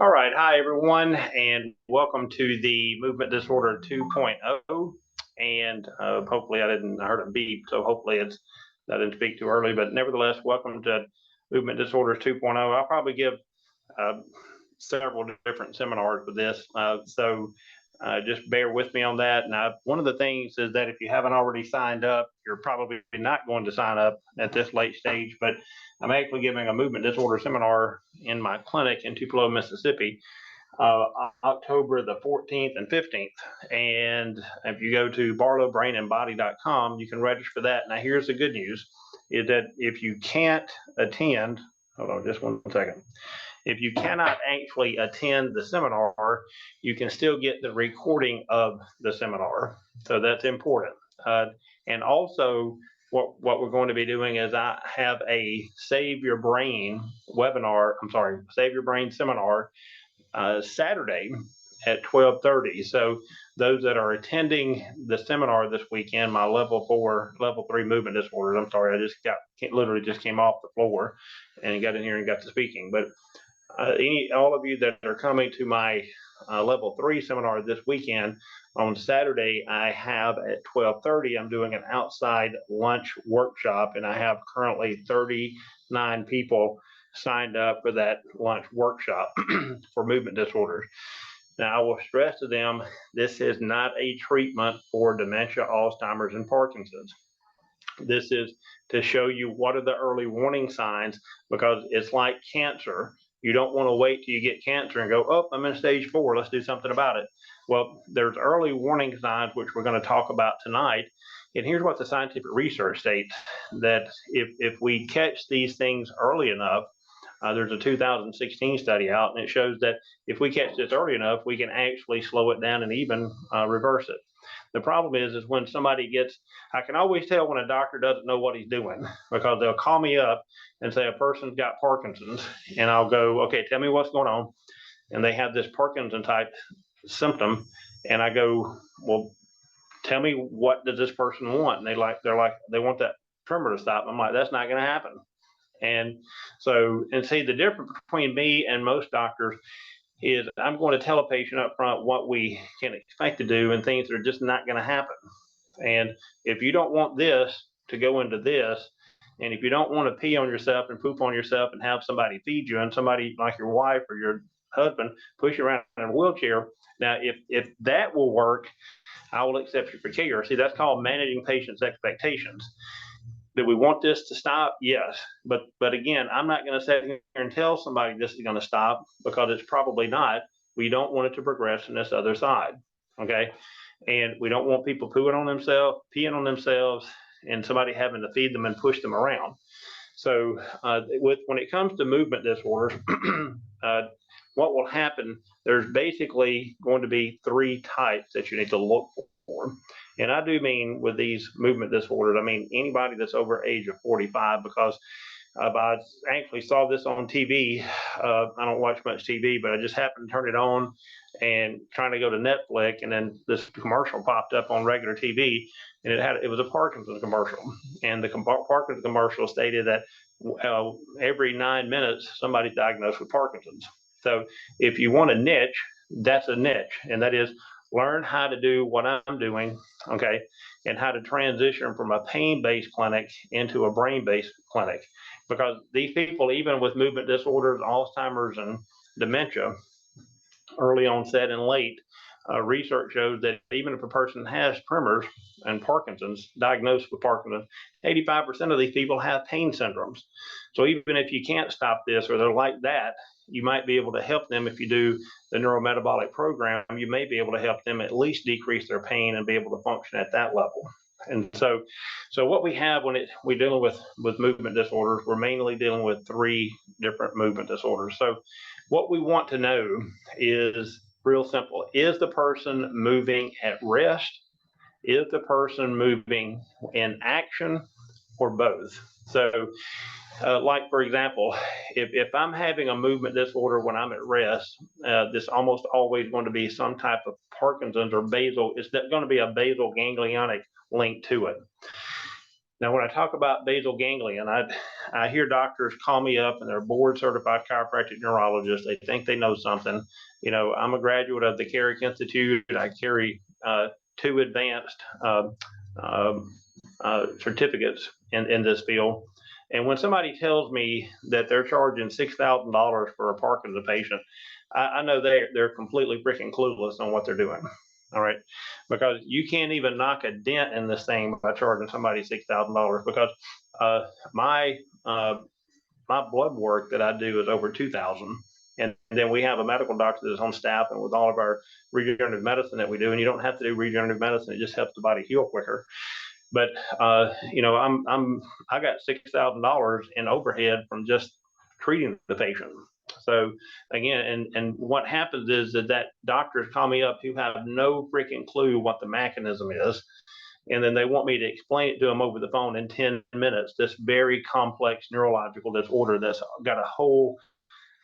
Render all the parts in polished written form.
All right, hi everyone, and welcome to the Movement Disorder 2.0. And hopefully I heard a beep, so hopefully I didn't speak too early, but nevertheless, welcome to Movement Disorders 2.0. I'll probably give several different seminars with this, so just bear with me on that. Now, one of the things is that if you haven't already signed up, you're probably not going to sign up at this late stage, but I'm actually giving a movement disorder seminar in my clinic in Tupelo, Mississippi, October the 14th and 15th. And if you go to barlowbrainandbody.com, you can register for that. Now, here's the good news, is that if you can't attend, hold on just one second. If you cannot actually attend the seminar, you can still get the recording of the seminar. So that's important. And also, what we're going to be doing is I have a Save Your Brain seminar Saturday at 12:30. So those that are attending the seminar this weekend, my level 3 movement disorders, I'm sorry, literally just came off the floor and got in here and got to speaking. But all of you that are coming to my level 3 seminar this weekend, on Saturday, I have at 12:30, I'm doing an outside lunch workshop, and I have currently 39 people signed up for that lunch workshop for movement disorders. Now, I will stress to them, this is not a treatment for dementia, Alzheimer's, and Parkinson's. This is to show you what are the early warning signs, because it's like cancer. You don't want to wait till you get cancer and go, oh, I'm in stage 4, let's do something about it. Well, there's early warning signs, which we're going to talk about tonight. And here's what the scientific research states, that if we catch these things early enough, there's a 2016 study out, and it shows that if we catch this early enough, we can actually slow it down and even reverse it. The problem is when somebody I can always tell when a doctor doesn't know what he's doing, because they'll call me up and say a person's got Parkinson's, and I'll go, okay, tell me what's going on. And they have this Parkinson type symptom, and I go, well, tell me, what does this person want? And they want that tremor to stop. I'm like, that's not going to happen. And see, the difference between me and most doctors is I'm going to tell a patient up front what we can expect to do and things that are just not going to happen. And if you don't want this to go into this, and if you don't want to pee on yourself and poop on yourself and have somebody feed you, and somebody like your wife or your husband push you around in a wheelchair, now if that will work, I will accept you for care. See, that's called managing patients' expectations. Do we want this to stop? Yes. But again, I'm not going to sit here and tell somebody this is going to stop, because it's probably not. We don't want it to progress in this other side. Okay. And we don't want people peeing on themselves, and somebody having to feed them and push them around. So when it comes to movement disorders, what will happen, there's basically going to be 3 types that you need to look for. And I do mean with these movement disorders, I mean anybody that's over age of 45, because I actually saw this on TV. I don't watch much TV, but I just happened to turn it on and trying to go to Netflix, and then this commercial popped up on regular TV, and it was a Parkinson commercial. And the Parkinson commercial stated that every 9 minutes, somebody's diagnosed with Parkinson's. So if you want a niche, that's a niche, and that is learn how to do what I'm doing, okay, and how to transition from a pain-based clinic into a brain-based clinic. Because these people, even with movement disorders, Alzheimer's, and dementia, early onset and late, research shows that even if a person has Tremors and Parkinson's, diagnosed with Parkinson's, 85% of these people have pain syndromes. So even if you can't stop this, or they're like that, you might be able to help them. If you do the neurometabolic program, you may be able to help them at least decrease their pain and be able to function at that level. And so what we have when we're dealing with movement disorders, we're mainly dealing with 3 different movement disorders. So what we want to know is real simple. Is the person moving at rest? Is the person moving in action, or both? So like, for example, if I'm having a movement disorder when I'm at rest, this almost always going to be some type of Parkinson's or basal. It's going to be a basal ganglionic link to it. Now, when I talk about basal ganglion, I hear doctors call me up and they're board certified chiropractic neurologists. They think they know something. You know, I'm a graduate of the Carrick Institute. I carry 2 advanced certificates in this field. And when somebody tells me that they're charging $6,000 for a Parkinson patient, I know they're completely freaking clueless on what they're doing. All right, because you can't even knock a dent in this thing by charging somebody $6,000, because my my blood work that I do is over 2,000. And then we have a medical doctor that's on staff, and with all of our regenerative medicine that we do, and you don't have to do regenerative medicine, it just helps the body heal quicker. But you know, I got $6,000 in overhead from just treating the patient. So again, and what happens is that doctors call me up who have no freaking clue what the mechanism is, and then they want me to explain it to them over the phone in 10 minutes. This very complex neurological disorder that's got a whole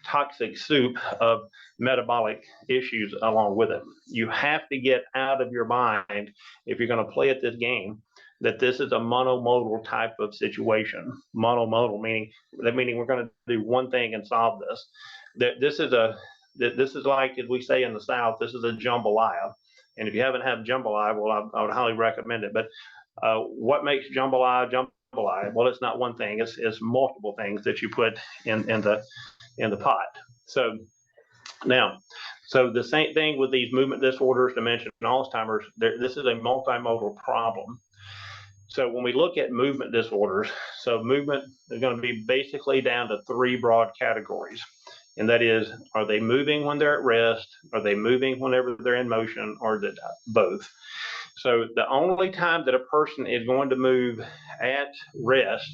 toxic soup of metabolic issues along with it. You have to get out of your mind, if you're going to play at this game, that this is a monomodal type of situation. Monomodal meaning we're going to do one thing and solve this. That this is like, as we say in the South, this is a jambalaya. And if you haven't had jambalaya, well, I would highly recommend it. But what makes jambalaya jambalaya? Well, it's not one thing. It's multiple things that you put in the pot. So now, so the same thing with these movement disorders, dementia, and Alzheimer's. This is a multimodal problem. So when we look at movement disorders, so movement is going to be basically down to 3 broad categories. And that is, are they moving when they're at rest? Are they moving whenever they're in motion? Or both? So the only time that a person is going to move at rest,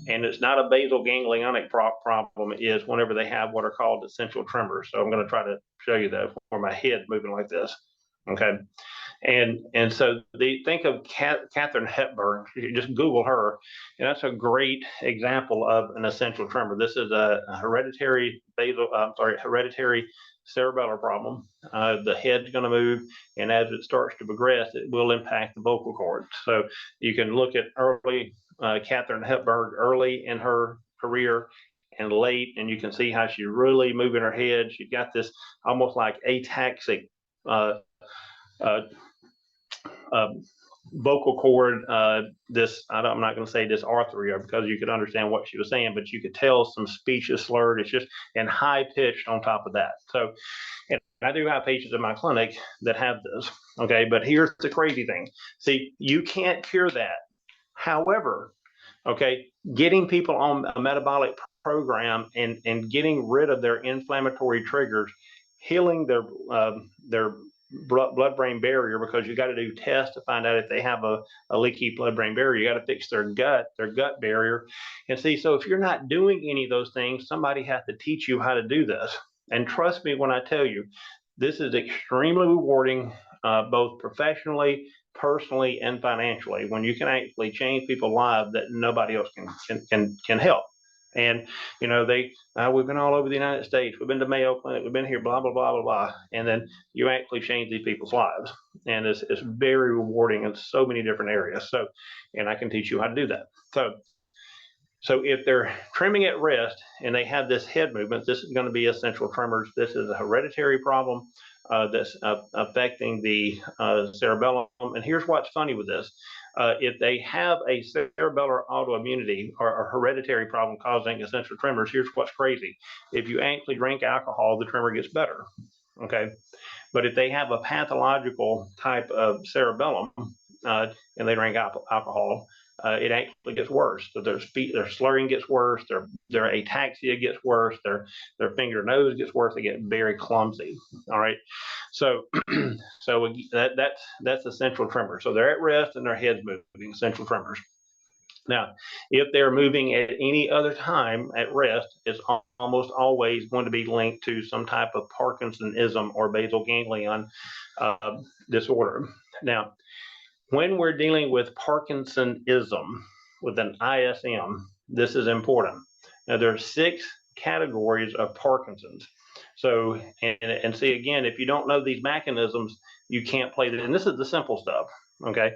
and it's not a basal ganglionic problem, is whenever they have what are called essential tremors. So I'm going to try to show you that, where my head moving like this. Okay. And so think of Katharine Hepburn. You just Google her, and that's a great example of an essential tremor. This is a hereditary hereditary cerebellar problem. The head's going to move, and as it starts to progress, it will impact the vocal cords. So you can look at early Katharine Hepburn, early in her career and late, and you can see how she's really moving her head. She's got this almost like ataxic vocal cord, I'm not going to say dysarthria, because you could understand what she was saying, but you could tell some speech is slurred. It's just, and high pitched on top of that. So, and I do have patients in my clinic that have this. Okay, but here's the crazy thing. See, you can't cure that. However, okay, getting people on a metabolic program and getting rid of their inflammatory triggers, healing their blood-brain barrier, because you got to do tests to find out if they have a leaky blood-brain barrier. You got to fix their gut barrier. And see, so if you're not doing any of those things, somebody has to teach you how to do this. And trust me when I tell you, this is extremely rewarding, both professionally, personally, and financially, when you can actually change people's lives that nobody else can help. And you know, we've been all over the United States. We've been to Mayo Clinic. We've been here, blah blah blah blah blah. And then you actually change these people's lives, and it's very rewarding in so many different areas. So, and I can teach you how to do that. So if they're trimming at rest and they have this head movement, this is going to be essential tremors. This is a hereditary problem that's affecting the cerebellum. And here's what's funny with this. If they have a cerebellar autoimmunity or a hereditary problem causing essential tremors, here's what's crazy. If you actually drink alcohol, the tremor gets better. Okay. But if they have a pathological type of cerebellum and they drink alcohol, it actually gets worse. So their slurring gets worse, their ataxia gets worse, their finger nose gets worse. They get very clumsy. All right. So that's essential tremor. So they're at rest and their head's moving, essential tremors. Now, if they're moving at any other time at rest, it's almost always going to be linked to some type of Parkinsonism or basal ganglion disorder. Now, when we're dealing with Parkinsonism with an ISM, this is important. Now, there are 6 categories of Parkinson's. So, and see, again, if you don't know these mechanisms, you can't play this. And this is the simple stuff, okay?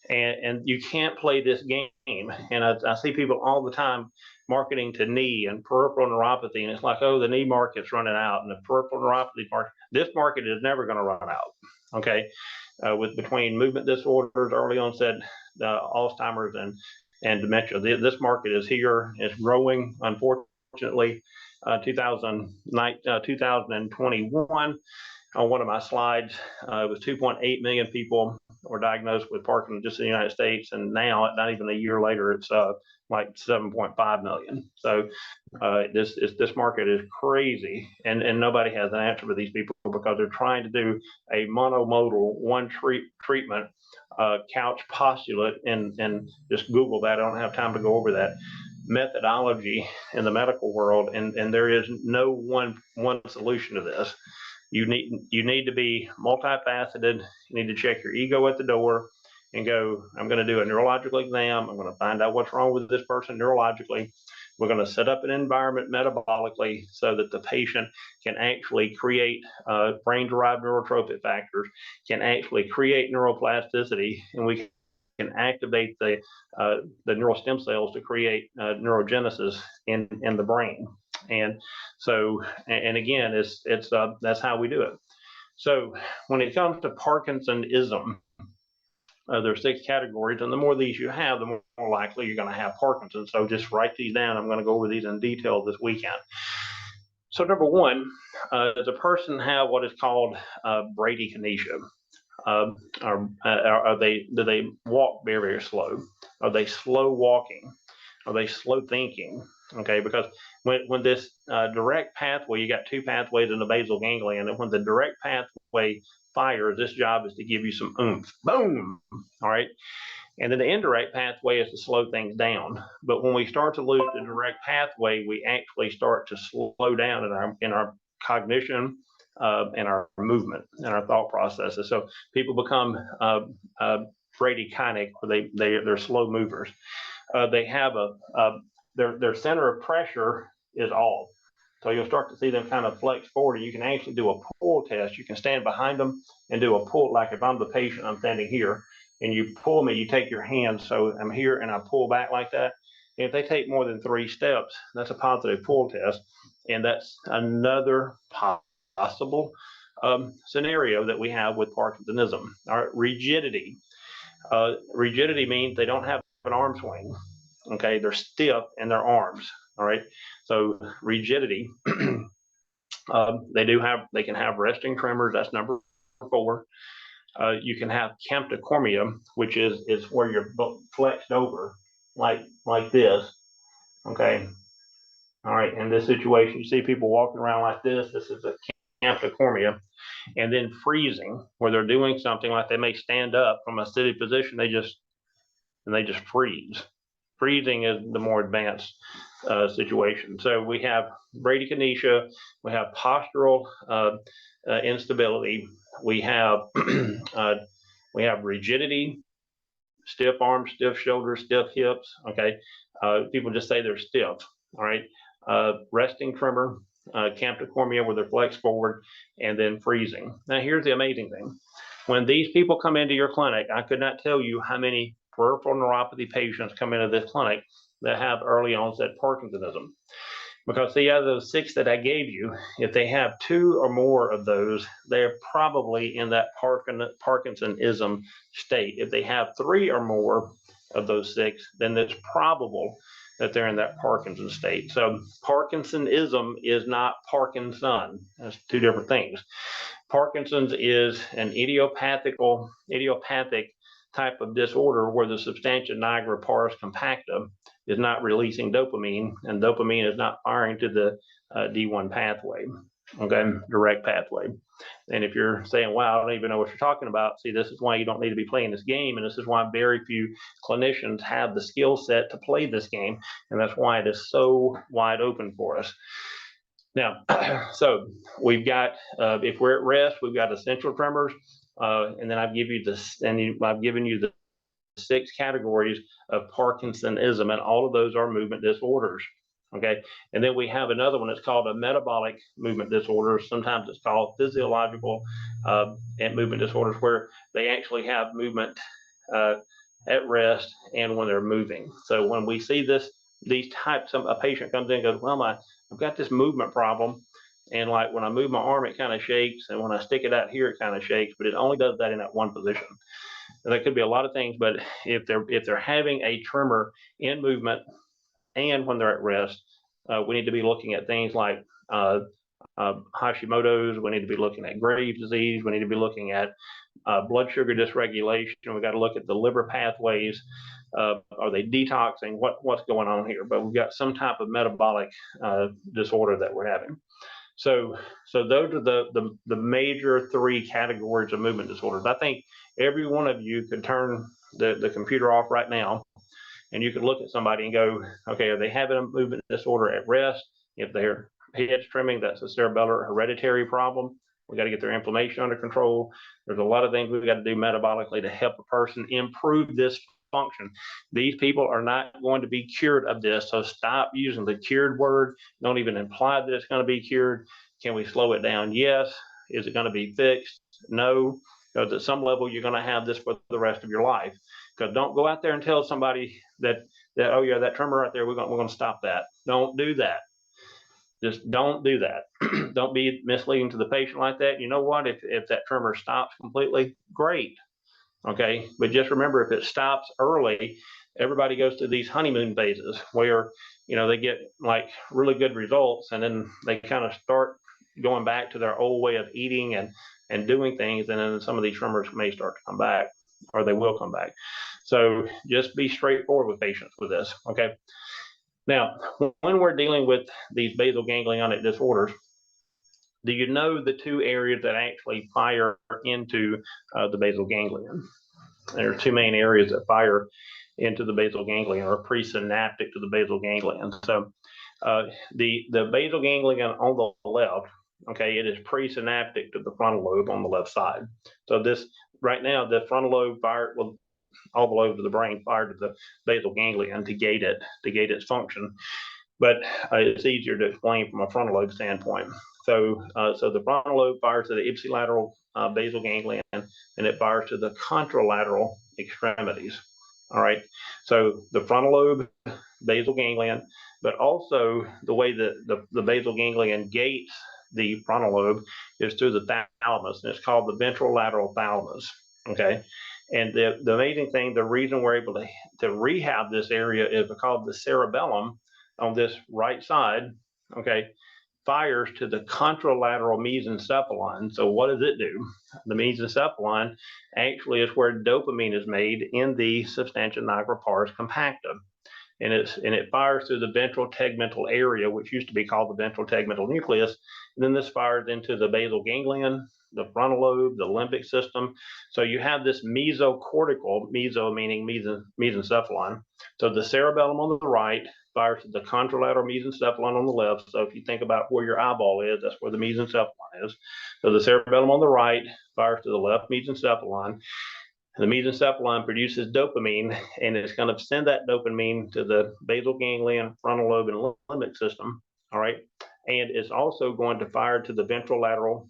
And you can't play this game. And I see people all the time marketing to knee and peripheral neuropathy, and it's like, oh, the knee market's running out, and the peripheral neuropathy market. This market is never going to run out. Okay, with between movement disorders, early onset Alzheimer's, and dementia, this market is here. It's growing, unfortunately. 2021, on one of my slides, it was 2.8 million people were diagnosed with Parkinson just in the United States, and now, not even a year later, it's like 7.5 million. So this market is crazy, and nobody has an answer for these people because they're trying to do a monomodal one treatment couch postulate, and just Google that. I don't have time to go over that methodology in the medical world, and there is no one solution to this. You need to be multifaceted. You need to check your ego at the door and go, I'm going to do a neurological exam. I'm going to find out what's wrong with this person neurologically. We're going to set up an environment metabolically so that the patient can actually create brain-derived neurotrophic factors, can actually create neuroplasticity, and we can activate the neural stem cells to create neurogenesis in the brain. And so, and again, it's that's how we do it. So when it comes to Parkinsonism, there are 6 categories, and the more of these you have, the more likely you're going to have Parkinson. So just write these down. I'm going to go over these in detail this weekend. So number 1, does a person have what is called bradykinesia? Do they walk very, very slow? Are they slow walking? Are they slow thinking? Okay, because when this direct pathway, you got 2 pathways in the basal ganglion, and when the direct pathway fires, this job is to give you some oomph. Boom! All right. And then the indirect pathway is to slow things down. But when we start to lose the direct pathway, we actually start to slow down in our cognition, and our movement and our thought processes. So people become bradykinetic, or they're slow movers. They have their center of pressure is off. So you'll start to see them kind of flex forward, and you can actually do a pull test. You can stand behind them and do a pull. Like if I'm the patient, I'm standing here, and you pull me, you take your hand. So I'm here and I pull back like that. And if they take more than 3 steps, that's a positive pull test. And that's another possible scenario that we have with Parkinsonism. All right, rigidity. Rigidity means they don't have an arm swing. Okay, they're stiff in their arms. All right, so rigidity. They can have resting tremors. That's number 4. You can have camptocormia, which is where you're flexed over like this. Okay. All right. In this situation, you see people walking around like this. This is a camptocormia. And then freezing, where they're doing something like they may stand up from a seated position, they just freeze. Freezing is the more advanced situation. So we have bradykinesia, we have postural instability, we have rigidity, stiff arms, stiff shoulders, stiff hips. Okay, people just say they're stiff. All right, resting tremor, camptocormia, where they're flexed forward, and then freezing. Now here's the amazing thing: when these people come into your clinic, I could not tell you how many peripheral neuropathy patients come into this clinic that have early onset Parkinsonism. Because see, out of those 6 that I gave you, if they have 2 or more of those, they're probably in that Parkinsonism state. If they have 3 or more of those 6, then it's probable that they're in that Parkinson state. So Parkinsonism is not Parkinson. That's 2 different things. Parkinson's is an idiopathic type of disorder where the substantia nigra pars compacta is not releasing dopamine, and dopamine is not firing to the D1 pathway, okay, direct pathway. And if you're saying, wow, I don't even know what you're talking about, see, this is why you don't need to be playing this game, and this is why very few clinicians have the skill set to play this game, and that's why it is so wide open for us. Now, so we've got, if we're at rest, we've got essential tremors, and then I've given you the 6 categories of Parkinsonism, and all of those are movement disorders. Okay, and then we have another one that's called a metabolic movement disorder. Sometimes it's called physiological and movement disorders, where they actually have movement at rest, and when they're moving. So when we see these types of, a patient comes in and goes, well, I've got this movement problem. And like when I move my arm, it kind of shakes. And when I stick it out here, it kind of shakes, but it only does that in that one position. And that could be a lot of things, but if they're having a tremor in movement and when they're at rest, we need to be looking at things like Hashimoto's. We need to be looking at Graves' disease. We need to be looking at blood sugar dysregulation. We got to look at the liver pathways. Are they detoxing? What's going on here? But we've got some type of metabolic disorder that we're having. So those are the major three categories of movement disorders. I think every one of you could turn the computer off right now, and you could look at somebody and go, okay, are they having a movement disorder at rest? If their head's trimming, that's a cerebellar hereditary problem. We got to get their inflammation under control. There's a lot of things we've got to do metabolically to help a person improve this function. These people are not going to be cured of this, so stop using the cured word. Don't even imply that it's going to be cured. Can we slow it down? Yes. Is it going to be fixed? No. Because at some level, you're going to have this for the rest of your life. Because don't go out there and tell somebody that oh yeah, that tremor right there, we're going to stop that. Don't do that. Just don't do that. Don't be misleading to the patient like that. You know what? If that tremor stops completely, great. Okay, but just remember, if it stops early, everybody goes through these honeymoon phases where they get like really good results, and then they kind of start going back to their old way of eating and doing things, and then some of these tremors may start to come back, or they will come back. So just be straightforward with patients with this. Okay. Now, when we're dealing with these basal ganglionic disorders, do you know the two areas that actually fire into the basal ganglion? There are two main areas that fire into the basal ganglion, or presynaptic to the basal ganglion. So the basal ganglion on the left, okay, it is presynaptic to the frontal lobe on the left side. So this right now, the frontal lobe fire, well, all the lobes of the brain fire to the basal ganglion to gate its function. But it's easier to explain from a frontal lobe standpoint. So the frontal lobe fires to the ipsilateral basal ganglion, and it fires to the contralateral extremities. All right. So the frontal lobe, basal ganglion, but also the way that the basal ganglion gates the frontal lobe is through the thalamus, and it's called the ventrolateral thalamus. Okay. And the amazing thing, the reason we're able to rehab this area is because the cerebellum on this right side, okay, fires to the contralateral mesencephalon. So what does it do? The mesencephalon actually is where dopamine is made in the substantia nigra pars compacta. And it fires through the ventral tegmental area, which used to be called the ventral tegmental nucleus. And then this fires into the basal ganglion, the frontal lobe, the limbic system. So you have this mesocortical, meso meaning mesencephalon. So the cerebellum on the right fires to the contralateral mesencephalon on the left. So if you think about where your eyeball is, that's where the mesencephalon is. So the cerebellum on the right fires to the left mesencephalon. The mesencephalon produces dopamine, and it's going to send that dopamine to the basal ganglion, frontal lobe, and limbic system. All right. And it's also going to fire to the ventrolateral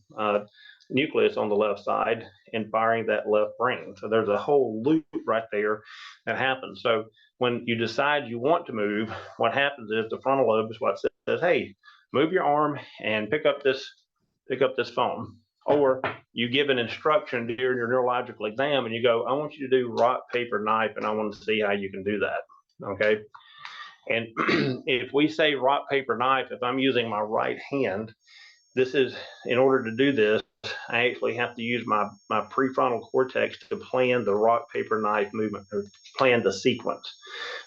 nucleus on the left side and firing that left brain. So there's a whole loop right there that happens. So when you decide you want to move, what happens is the frontal lobe is what says, hey, move your arm and pick up this phone. Or you give an instruction during your neurological exam and you go, I want you to do rock, paper, knife, and I want to see how you can do that. Okay. And if we say rock, paper, knife, if I'm using my right hand, this is, in order to do this, I actually have to use my prefrontal cortex to plan the rock, paper, knife movement, or plan the sequence.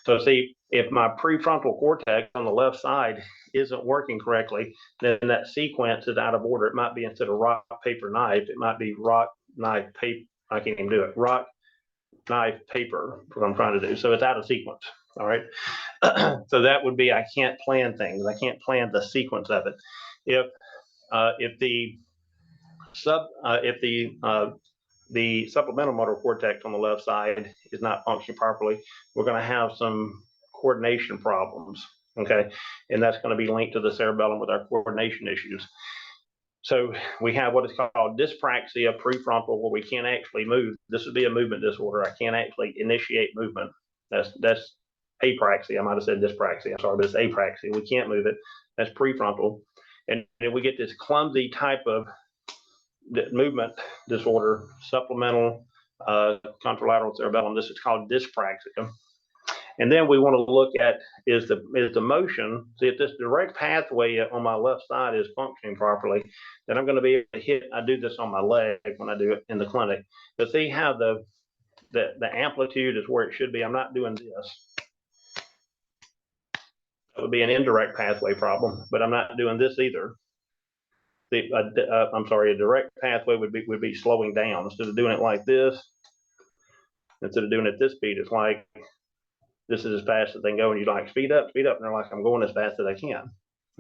So see, if my prefrontal cortex on the left side isn't working correctly, then that sequence is out of order. It might be, instead of rock, paper, knife, it might be rock, knife, paper. I can't even do it. Rock, knife, paper, what I'm trying to do. So it's out of sequence. All right. So that would be, I can't plan things. I can't plan the sequence of it. If the supplemental motor cortex on the left side is not functioning properly, we're going to have some coordination problems. Okay. And that's going to be linked to the cerebellum with our coordination issues. So we have what is called dyspraxia prefrontal, where we can't actually move. This would be a movement disorder. I can't actually initiate movement. That's apraxia. I might have said dyspraxia. I'm sorry, but it's apraxia. We can't move it. That's prefrontal. And then we get this clumsy type of movement disorder, supplemental contralateral cerebellum. This is called dyspraxia. And then we want to look at is the motion. See, if this direct pathway on my left side is functioning properly, then I'm going to be able to hit. I do this on my leg when I do it in the clinic. But see how the amplitude is where it should be. I'm not doing this. That would be an indirect pathway problem, but I'm not doing this either. I'm sorry, a direct pathway would be slowing down. Instead of doing it like this, instead of doing it this speed, it's like this is as fast as they can go, and you like speed up, and they're like, I'm going as fast as I can.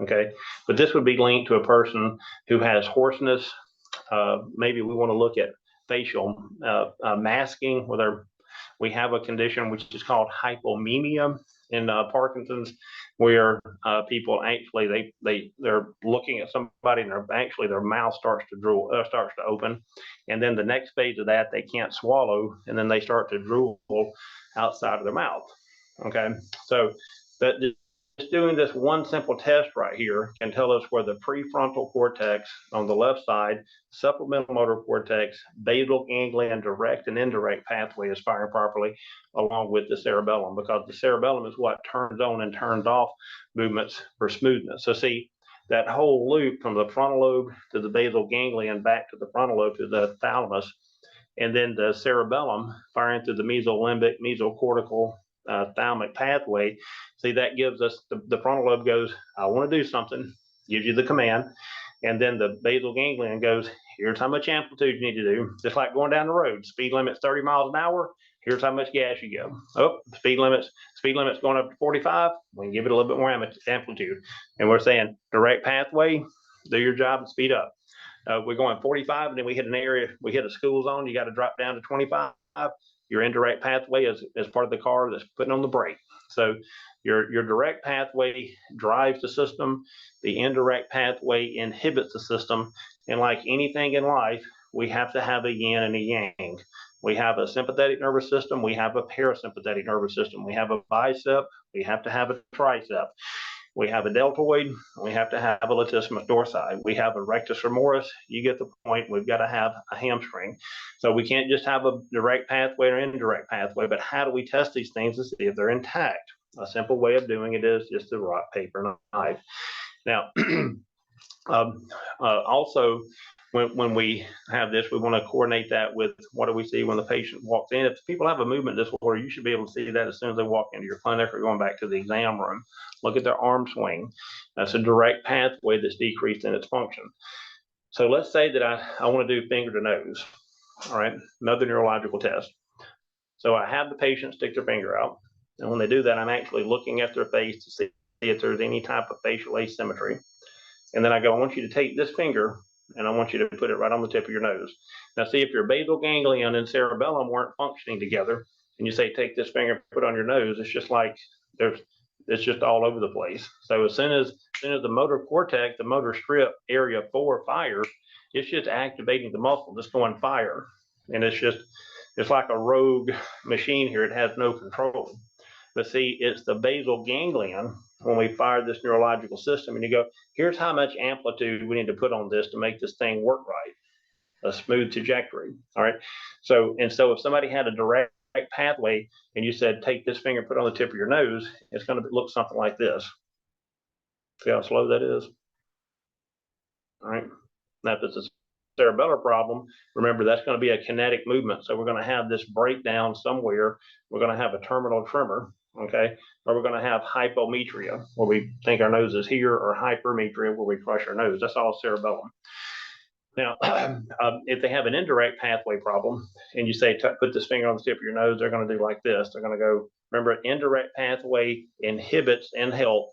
Okay, but this would be linked to a person who has hoarseness. Maybe we want to look at facial masking, whether we have a condition which is called hypomemia in Parkinson's, where people actually they're looking at somebody and their mouth starts to drool, starts to open, and then the next phase of that they can't swallow, and then they start to drool outside of their mouth. Okay, so that just doing this one simple test right here can tell us where the prefrontal cortex on the left side, supplemental motor cortex, basal ganglion, direct and indirect pathway is firing properly, along with the cerebellum, because the cerebellum is what turns on and turns off movements for smoothness. So see, that whole loop from the frontal lobe to the basal ganglion back to the frontal lobe to the thalamus, and then the cerebellum firing through the mesolimbic, mesocortical, thalamic pathway. See, that gives us the frontal lobe goes, I want to do something, gives you the command, and then the basal ganglion goes, here's how much amplitude you need to do. Just like going down the road, speed limit's 30 miles an hour. Here's how much gas you go. Oh, speed limit's going up to 45. We can give it a little bit more amplitude, and we're saying direct pathway, do your job and speed up. We're going 45, and then we hit an area, we hit a school zone. You got to drop down to 25. Your indirect pathway is part of the car that's putting on the brake. So your direct pathway drives the system. The indirect pathway inhibits the system. And like anything in life, we have to have a yin and a yang. We have a sympathetic nervous system. We have a parasympathetic nervous system. We have a bicep. We have to have a tricep. We have a deltoid. We have to have a latissimus dorsi. We have a rectus femoris. You get the point. We've got to have a hamstring. So we can't just have a direct pathway or indirect pathway, but how do we test these things to see if they're intact? A simple way of doing it is just the rock, paper, knife. Now, also, when we have this, we want to coordinate that with what do we see when the patient walks in. If people have a movement disorder, you should be able to see that as soon as they walk into your clinic or going back to the exam room. Look at their arm swing. That's a direct pathway that's decreased in its function. So let's say that I want to do finger to nose. All right, another neurological test. So I have the patient stick their finger out, and when they do that, I'm actually looking at their face to see if there's any type of facial asymmetry. And then I go, I want you to take this finger and I want you to put it right on the tip of your nose. Now see, if your basal ganglion and cerebellum weren't functioning together, and you say, take this finger, put it on your nose, it's just like it's just all over the place. So as soon as the motor cortex, the motor strip area 4 fires, it's just activating the muscle, just going fire. And it's like a rogue machine here. It has no control. But see, it's the basal ganglion when we fire this neurological system, and you go, here's how much amplitude we need to put on this to make this thing work right, a smooth trajectory. All right. So if somebody had a direct pathway and you said, take this finger, put it on the tip of your nose, it's going to look something like this. See how slow that is? All right. Now, if it's a cerebellar problem, remember that's going to be a kinetic movement. So we're going to have this breakdown somewhere. We're going to have a terminal tremor. Okay, or we're going to have hypometria, where we think our nose is here, or hypermetria, where we crush our nose. That's all cerebellum. Now, if they have an indirect pathway problem, and you say, put this finger on the tip of your nose, they're going to do like this. They're going to go, remember, indirect pathway inhibits in health,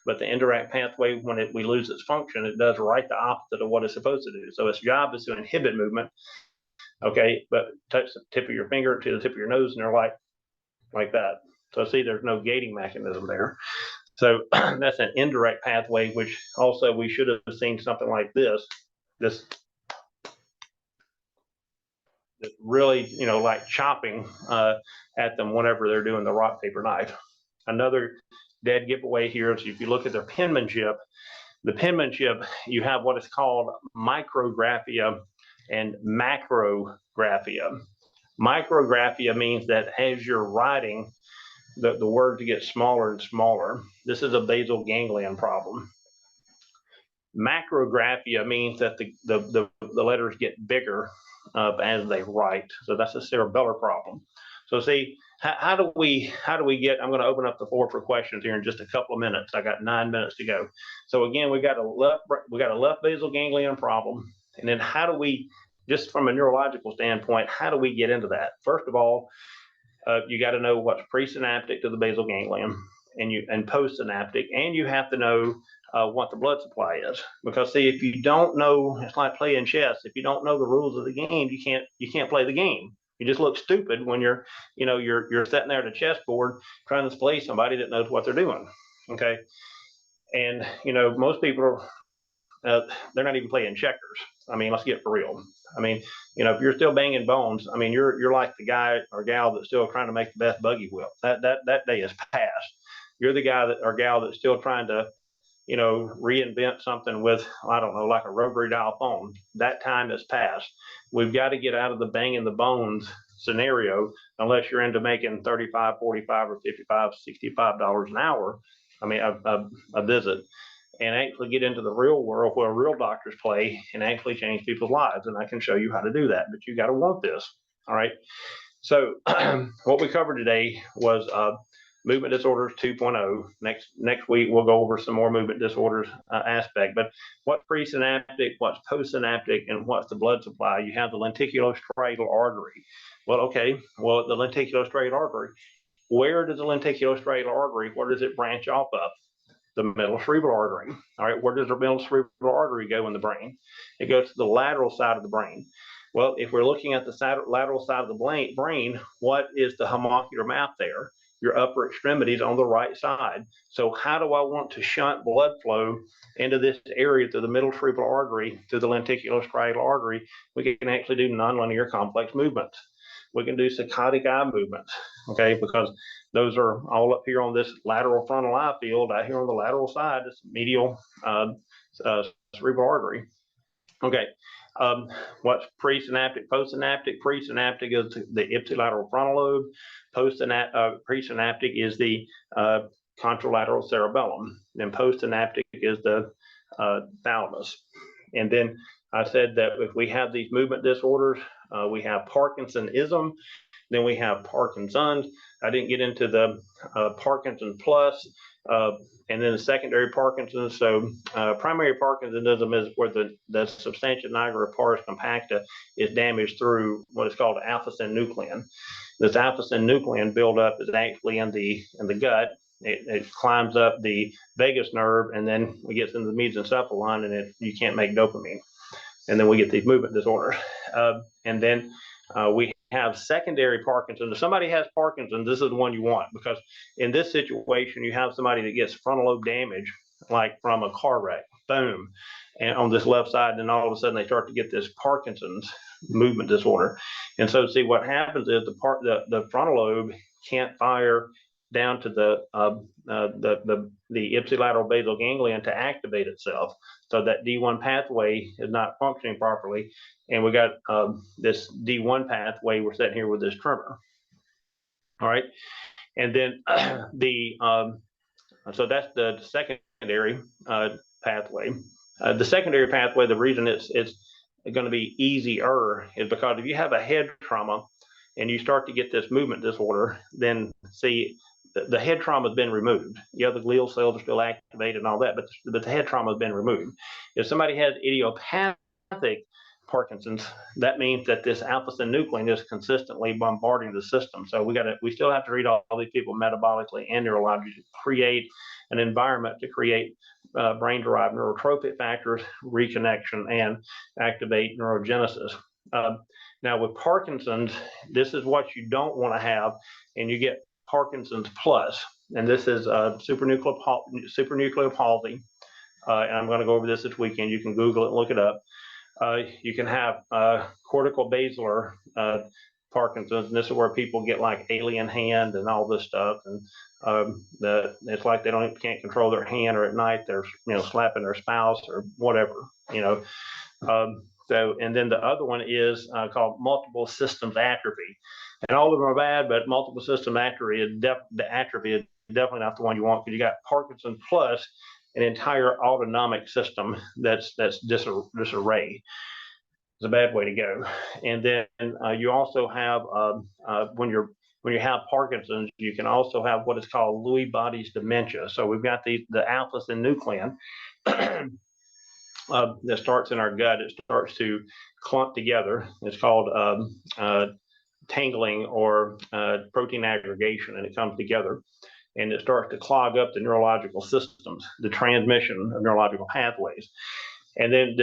but the indirect pathway, when we lose its function, it does right the opposite of what it's supposed to do. So its job is to inhibit movement. Okay, but touch the tip of your finger to the tip of your nose, and they're like that. So see, there's no gating mechanism there. So that's an indirect pathway, which also we should have seen something like this this really, like chopping at them whenever they're doing the rock, paper, knife. Another dead giveaway here is if you look at their penmanship, you have what is called micrographia and macrographia. Micrographia means that as you're writing, the words get smaller and smaller. This is a basal ganglion problem. Macrographia means that the letters get bigger as they write. So that's a cerebellar problem. So see, how do we get, I'm going to open up the floor for questions here in just a couple of minutes. I got 9 minutes to go. So again, we got a left basal ganglion problem. And then how do we, just from a neurological standpoint, how do we get into that? First of all, you got to know what's presynaptic to the basal ganglion and postsynaptic, and you have to know what the blood supply is. Because see, if you don't know, it's like playing chess. If you don't know the rules of the game, you can't play the game. You just look stupid when you're sitting there at a chessboard trying to play somebody that knows what they're doing. Okay, and most people they're not even playing checkers. I mean, let's get for real. I mean, if you're still banging bones, I mean, you're like the guy or gal that's still trying to make the best buggy whip. That day is past. You're the guy or gal that's still trying to, reinvent something with, I don't know, like a rotary dial phone. That time is past. We've got to get out of the banging the bones scenario, unless you're into making $35, $45, or $55, $65 an hour. I mean, a visit, and actually get into the real world where real doctors play and actually change people's lives. And I can show you how to do that, but you got to want this. All right. So what we covered today was movement disorders 2.0. Next week, we'll go over some more movement disorders aspect, but what's presynaptic, what's postsynaptic, and what's the blood supply? You have the lenticulostriatal artery. Well, okay. Well, the lenticulostriatal artery, where does the lenticulostriatal artery, where does it branch off of? The middle cerebral artery. All right, where does the middle cerebral artery go in the brain? It goes to the lateral side of the brain. Well, if we're looking at the lateral side of the brain, what is the homuncular map there? Your upper extremities on the right side. So how do I want to shunt blood flow into this area through the middle cerebral artery, through the lenticulostriatal artery? We can actually do nonlinear complex movements. We can do saccadic eye movements, okay, because those are all up here on this lateral frontal eye field. Out here on the lateral side, this medial cerebral artery. Okay, what's presynaptic, postsynaptic? Presynaptic is the ipsilateral frontal lobe. Presynaptic is the contralateral cerebellum. And postsynaptic is the thalamus. And then I said that if we have these movement disorders, we have Parkinsonism, then we have Parkinson's. I didn't get into the Parkinson plus, and then the secondary Parkinson's. So primary Parkinsonism is where the substantia nigra pars compacta is damaged through what is called alpha-synuclein. This alpha-synuclein buildup is actually in the gut. It climbs up the vagus nerve, and then it gets into the mesencephalon, and you can't make dopamine. And then we get these movement disorders. And then we have secondary Parkinson's. If somebody has Parkinson's, this is the one you want, because in this situation, you have somebody that gets frontal lobe damage, like from a car wreck, boom, and on this left side, and then all of a sudden they start to get this Parkinson's movement disorder. And so see, what happens is the frontal lobe can't fire down to the ipsilateral basal ganglion to activate itself. So that D1 pathway is not functioning properly. And we got this D1 pathway, we're sitting here with this tremor. All right. And then so that's the secondary pathway. The secondary pathway, the reason it's going to be easier is because if you have a head trauma and you start to get this movement disorder, then see, the head trauma has been removed. The other glial cells are still activated and all that, but the head trauma has been removed. If somebody has idiopathic Parkinson's, that means that this alpha-synuclein is consistently bombarding the system. So we still have to treat all these people metabolically and neurologically to create an environment to create brain-derived neurotrophic factors, reconnection, and activate neurogenesis. Now with Parkinson's, this is what you don't want to have, and you get Parkinson's plus, and this is supranuclear palsy. And I'm going to go over this weekend. You can Google it and look it up. You can have cortical basilar Parkinson's, and this is where people get like alien hand and all this stuff, and it's like they can't control their hand, or at night they're slapping their spouse or whatever, So, and then the other one is called multiple systems atrophy, and all of them are bad, but multiple system atrophy is definitely not the one you want, because you got Parkinson plus an entire autonomic system that's disarray. It's a bad way to go. And then you also have when you have Parkinson's, you can also have what is called Lewy bodies dementia. So we've got the alpha-synuclein that starts in our gut. It starts to clump together. It's called tangling or protein aggregation, and it comes together, and it starts to clog up the neurological systems, the transmission of neurological pathways. And then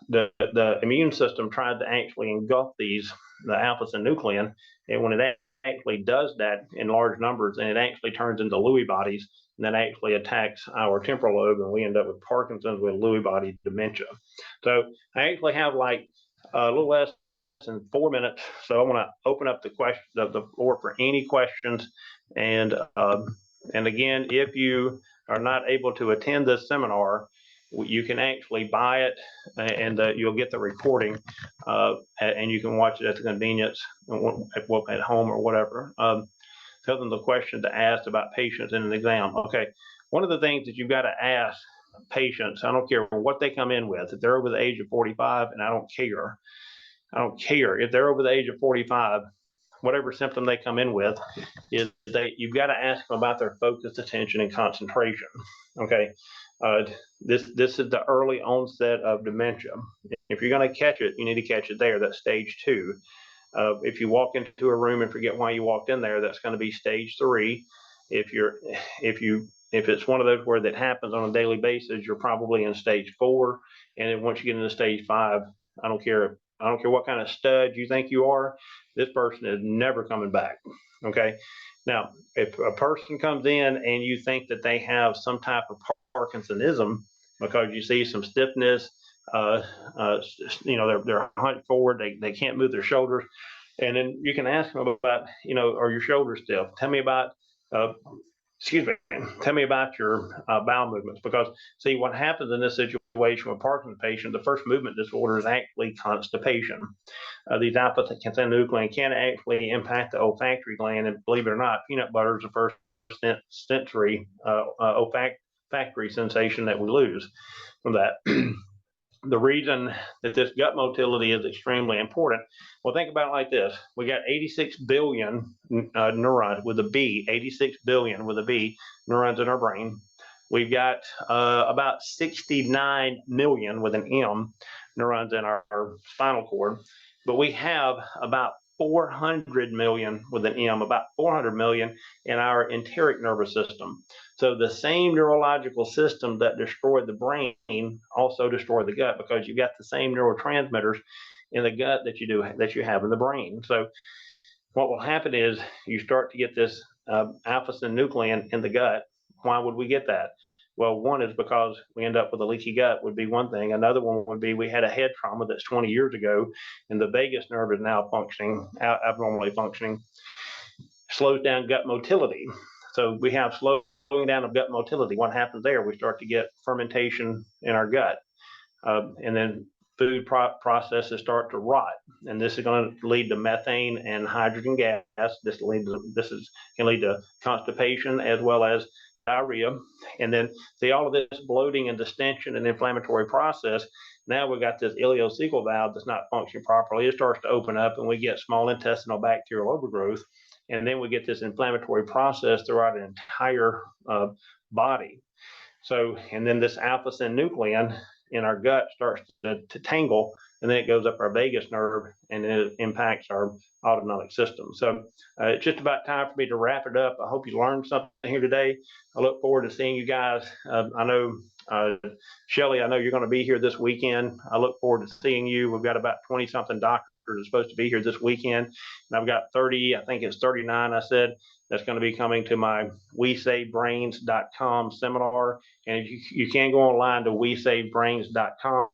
the immune system tried to actually engulf the alpha-synuclein, and when it actually does that in large numbers, and it actually turns into Lewy bodies, and that actually attacks our temporal lobe, and we end up with Parkinson's with Lewy body dementia. So I actually have like a little less than 4 minutes, so I want to open up the floor for any questions. And again, if you are not able to attend this seminar, you can actually buy it, and you'll get the recording, and you can watch it at the convenience at home or whatever. Tell them the question to ask about patients in an exam. Okay, one of the things that you've got to ask patients, I don't care what they come in with, if they're over the age of 45, and I don't care if they're over the age of 45, whatever symptom they come in with, is that you've got to ask them about their focus, attention, and concentration. Okay, this is the early onset of dementia. If you're going to catch it, you need to catch it there. That's stage 2. If you walk into a room and forget why you walked in there, that's going to be stage 3. If it's one of those where that happens on a daily basis, you're probably in stage 4. And then once you get into stage 5, I don't care what kind of stud you think you are, this person is never coming back. Okay. Now, if a person comes in and you think that they have some type of Parkinsonism, because you see some stiffness, they're hunched forward, they can't move their shoulders, and then you can ask them about, are your shoulders stiff? Tell me about your bowel movements, because see what happens in this situation with Parkinson's patient, the first movement disorder is actually constipation. These alpha-synuclein can actually impact the olfactory gland, and believe it or not, peanut butter is the first sensory olfactory sensation that we lose from that. The reason that this gut motility is extremely important, well, think about it like this. We got 86 billion neurons with a B, 86 billion with a B neurons in our brain. We've got about 69 million with an M neurons in our spinal cord, but we have about 400 million with an M, about 400 million in our enteric nervous system. So the same neurological system that destroyed the brain also destroyed the gut, because you got the same neurotransmitters in the gut that you have in the brain. So what will happen is you start to get this alpha-synuclein in the gut. Why would we get that? Well, one is because we end up with a leaky gut, would be one thing. Another one would be we had a head trauma that's 20 years ago, and the vagus nerve is now abnormally functioning, slows down gut motility. So we have slowing down of gut motility. What happens there? We start to get fermentation in our gut, and then food processes start to rot, and this is going to lead to methane and hydrogen gas. This can lead to constipation as well as diarrhea. And then see all of this bloating and distension and inflammatory process. Now we've got this ileocecal valve that's not functioning properly. It starts to open up, and we get small intestinal bacterial overgrowth. And then we get this inflammatory process throughout an entire body. So, and then this alpha-synuclein in our gut starts to tangle, and then it goes up our vagus nerve, and it impacts our autonomic system. So it's just about time for me to wrap it up. I hope you learned something here today. I look forward to seeing you guys. I know, Shelly, I know you're going to be here this weekend. I look forward to seeing you. We've got about 20-something doctors are supposed to be here this weekend, and I've got 30, I think it's 39, I said, that's going to be coming to my WeSaveBrains.com seminar. And you can go online to WeSaveBrains.com